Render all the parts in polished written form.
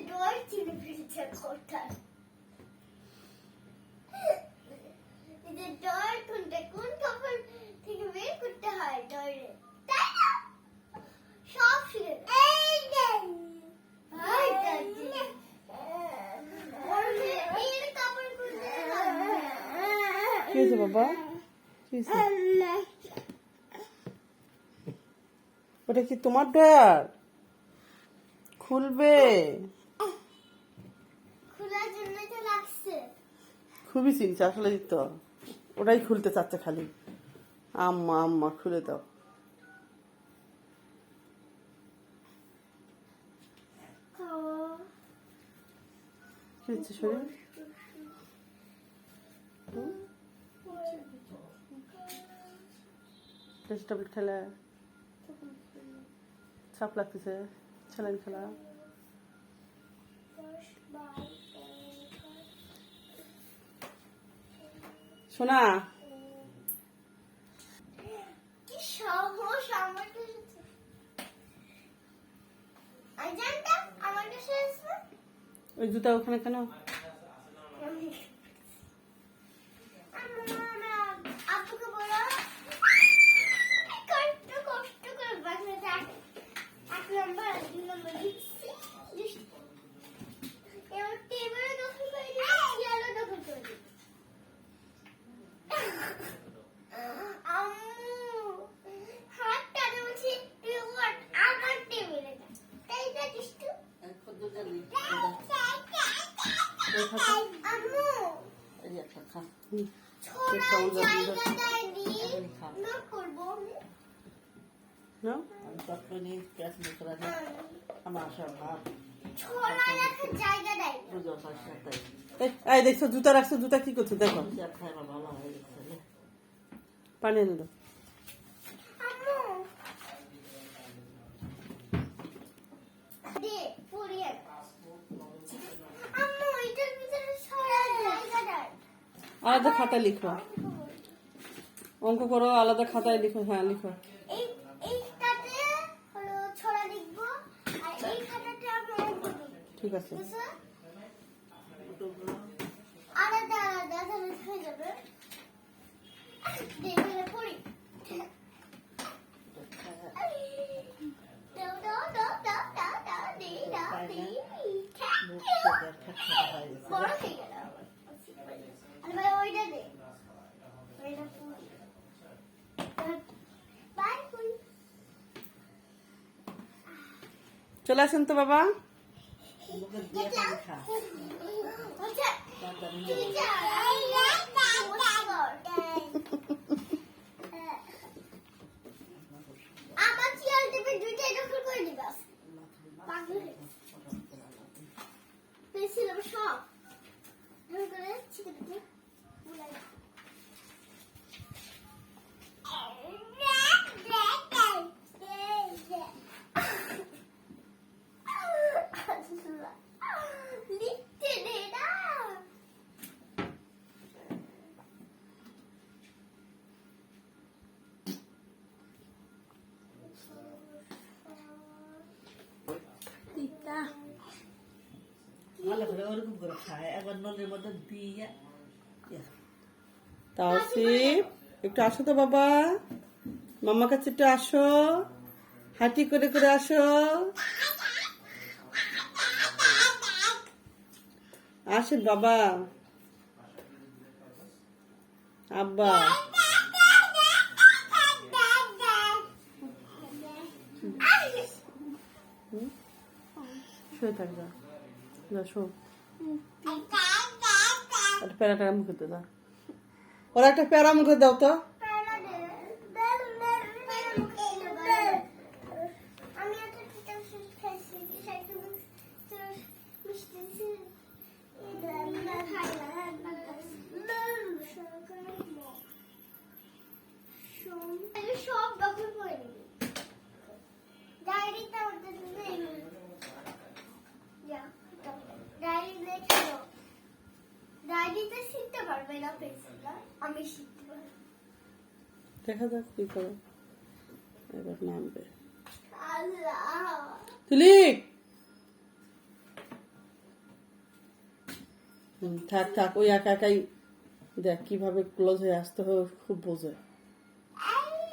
ডোর চিনে ফেলছে কোথায় এই যে ডোর কোনটা কোন কাপড় থেকে বের করতে হয় ডোরে তাই না সব ফিরে এই দেন হাই দাদি এই কাপড় খুলতে কি হয়েছে বাবা? কি হয়েছে? ওটা কি তোমার ড্রয়ার? খুলবে? খোলার জন্য তো লাগছে খুবই চিন্তা আসলে তো ওটাই খুলতে চাচ্ছে খালি। আম্মা আম্মা খুলে দাও। কি হচ্ছে শরীর? ট্যাবলেট খেলে চাপ লাগতেছে, স্যালাইন খেলা। শোনা কি সাহস আমার কাছে আজানটা আমার কাছে আছে ওই জুতা ওখানে কেন? আপুকে বলো কষ্ট করে বাসাতে 1 নম্বর আর 2 নম্বর লিখছি এবার টেবিলে দখল করে দিই আলো দখল করে দিই আম্মু হাতটা বলছি রিমোট আমার টেবিলে না তাই না দিস্তু আম্মু ছোড়া জায়গাটায় দিয়ে না করবো না ছোড়া রাখার জায়গা দেয় এই দেখছো জুতা রাখছো, জুতা কি করছো দেখো। পানি এনে দাও। আম্মু দে পড়িয়ে আম্মু এটার ভিতরে ছোড়া জায়গা দেয় আলাদা খাতায় লিখো, অঙ্ক করো আলাদা খাতায় লিখো। হ্যাঁ লিখো। এইটাতে হলো ছড়া লিখবো আর এই খাতাতে আমি অঙ্ক লিখবো ঠিক আছে। বুঝছো আলাদা আলাদা তাহলে হয়ে যাবে দেখে পড়ি দাও দাও দাও দাও দাও দাও দে দাও দে বড় হয়ে গেল আর ভাই ওইটা দে ওইটা পড়ি বাই পড়ি চলে আসেন তো বাবা। আমার চেয়ার টেপে দুইটাই দখল করে দিবা পেয়েছিলাম সব করে ছিটে দিতে লিখতে দে না তাওসিফ একটু আসো তো বাবা, মাম্মা কাছে একটু আসো, হাঁটি করে করে আসো। আসেন বাবা। আব্বা শুয়ে থাক, যা যা শো। একটা প্যারাটা মুখে তো দাও, ওরা একটা প্যারা মুখে দাও তো। আমি একটা কিতাব খাইছি সব দখল করে নিবি ডায়েরিটা ওদের ডায়েরি লেখা ডায়েরিতে শিখতে পারবে না পেন্সিলটা আমি শিখতে পারবো দেখা যাক কি করো। এবার নামবে আল্লাহ তুলিক। থাক থাক, ওই একা একাই দেখ কিভাবে ক্লোজ হয়ে আসতে হয়, ও খুব বোঝে।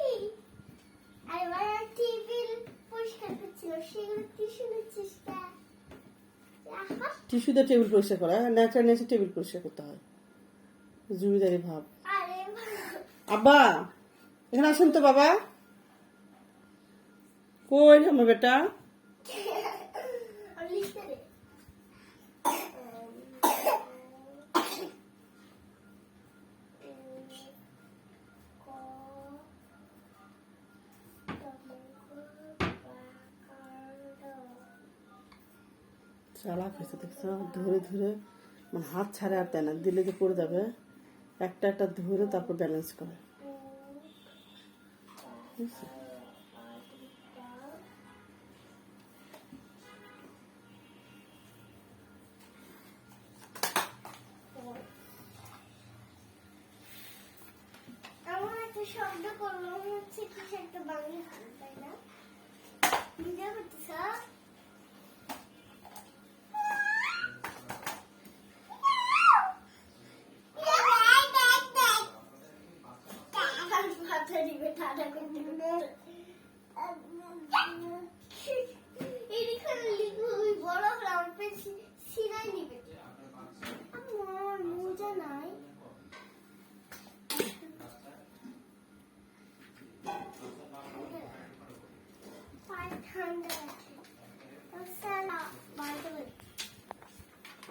এই, আর এবার টেবিল পরিষ্কার করছিল, সেগুলো টিস্যু নিচ্ছিস না? আহা, টিস্যু দিয়ে টেবিল পরিষ্কার করা, ন্যাচারাল নেচে টেবিল পরিষ্কার করতে হয়, জমিদারি ভাব। আরে আব্বা এখানে আসেন তো বাবা, কই আমার বেটা? আমি লিখতে দে। চালাক হয়েছে দেখছো, ধরে ধরে মানে হাত ছাড়ে আর দেয় না, দিলে যে পড়ে যাবে, একটা একটা ধরে তারপর ব্যালেন্স করে, বুঝছো? এমন একটা শব্দ করলো, মনে হচ্ছে কিছু একটা বাংলা গান, তাই না? বুঝতে পারছিস? মাথা দিবে, ঠাডা করে দিবে। এখানে লিখবো, ওই বড় হলে আমার পেন সিনাই নিবে। আমার মোজা নাই।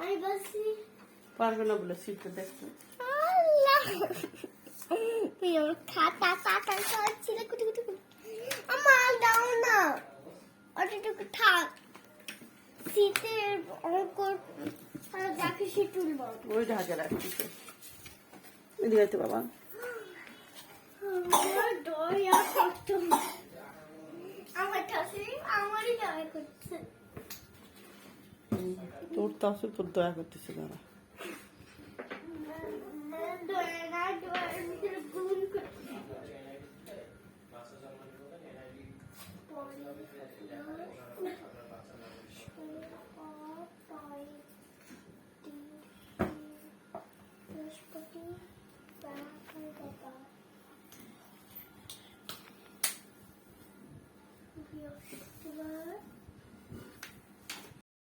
আমি বলছি পারবে না বলে শীতে দেখছো। খাতা কাটা ছিল কুটি কুটি আমার দাও না, অতটুকু থাক। শীতের অঙ্ক যাকে সে তুলব, ওই ঢাকে রাখছি এদিকে বাবা। আমার দয়া করতো, আমার ঠাসি আমারই দয়া করছে। তোর তো আসলে তোর দয়া করতেছে দাঁড়া। দয়া না, দয়ার ভিতরে গুণ করছে। বৃহস্পতিবার